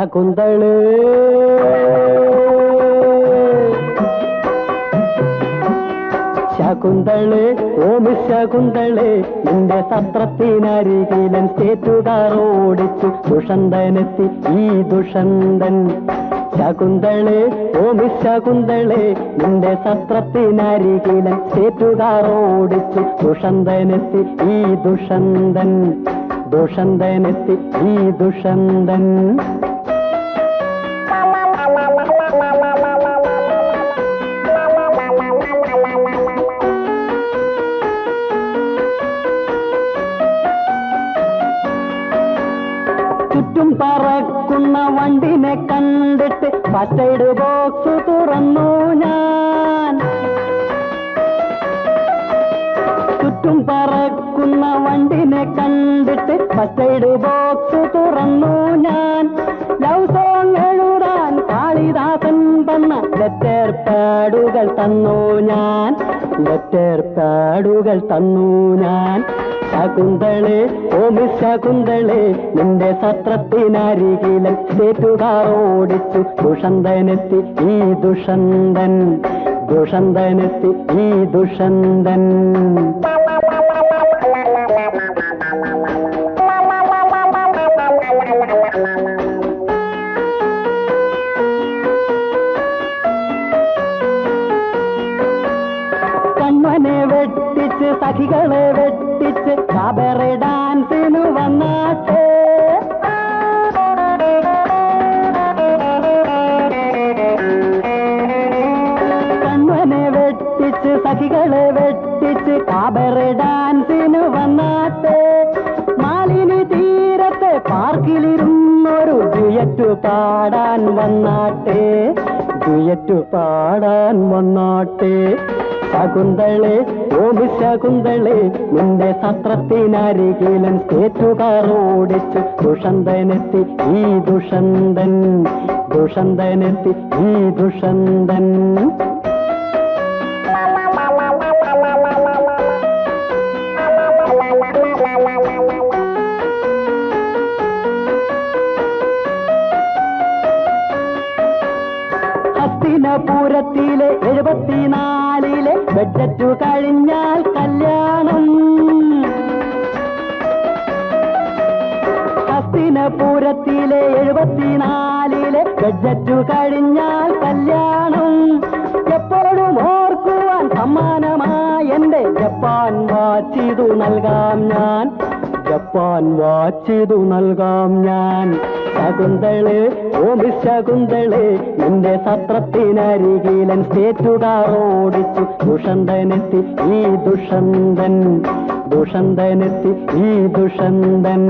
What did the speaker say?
ശകുന്തളേ ശകുന്തളേ ഓമി ശകുന്തളേ നിന്റെ സത്രത്തിനരികിലൻ സ്റ്റേറ്റുകാർ ഓടിച്ചു ദുഷന്തനെത്തി ഈ ദുഷന്തൻ ശകുന്തളേ ഓമി ശകുന്തളേ നിന്റെ സത്രത്തിനരികിലൻ സ്റ്റേറ്റുകാർ ഓടിച്ചു ദുഷന്തനെത്തി ഈ ദുഷന്തൻ ദുഷന്തനെത്തി ഈ ദുഷന്തൻ ചുറ്റും പറക്കുന്ന വണ്ടിനെ കണ്ടിട്ട് ഫസ്റ്റ് എയ്ഡ് ബോക്സ് തുറന്നു ഞാൻ ചുറ്റും പറക്കുന്ന വണ്ടിനെ കണ്ടിട്ട് ഫസ്റ്റ് എയ്ഡ് ബോക്സ് തുറന്നു ഞാൻ ലവ് സോങ് എഴുതാൻ കാളിദാസൻ തന്ന ലെറ്റർ പാഡുകൾ തന്നു ഞാൻ ലെറ്റർ പാഡുകൾ തന്നു ഞാൻ ശകുന്തളേ ഓമി ശകുന്തളേ നിന്റെ സത്രത്തിനരികിലൻ സ്റ്റേറ്റുകാർ ഓടിച്ചു ദുഷന്തനെത്തി ഈ ദുഷന്തൻ ദുഷന്തനെത്തി ഈ ദുഷന്തൻ കണ്ണനെ വെട്ടിച്ച് സഖികളെ വെട്ടിച്ച് കാബറെ ഡാൻസിനു വന്നാട്ടെ കണ്ണനെ വെട്ടിച്ച് സഖികളെ വെട്ടിച്ച് കാബറെ ഡാൻസിനു വന്നാട്ടെ മാലിനി തീരത്തെ പാർക്കിലിരുന്നൊരു ഡുയറ്റു പാടാൻ വന്നാട്ടെ ഡുയറ്റു പാടാൻ വന്നാട്ടെ ശകുന്തളേ ഓമി ശകുന്തളേ നിന്റെ സത്രത്തിനരികിലൻ സ്റ്റേറ്റുകാർ ഓടിച്ചു ദുഷന്തനെത്തി ഈ ദുഷന്തൻ ദുഷന്തനെത്തി ഈ ദുഷന്തൻ ഹസ്തിനപുരത്തിലെ 74-ലെ ബഡ്ജറ്റു കഴിഞ്ഞാൽ കല്യാണം ഹസ്തിനപുരത്തിലെ 74-ലെ ബഡ്ജറ്റു കഴിഞ്ഞാൽ കല്യാണം എപ്പോഴും ഓർക്കുവാൻ സമ്മാനമായി എന്റെ ജപ്പാൻ വാച്ചിതു നൽകാം ഞാൻ ജപ്പാൻ വാച്ചിതു നൽകാം ഞാൻ ശകുന്തളേ ഓമി ശകുന്തളേ നിന്റെ സത്രത്തിനരികിലൻ സ്റ്റേറ്റുകാർ ഓടിച്ചു ദുഷന്തനെത്തി ഈ ദുഷന്തൻ ദുഷന്തനെത്തി ഈ ദുഷന്തൻ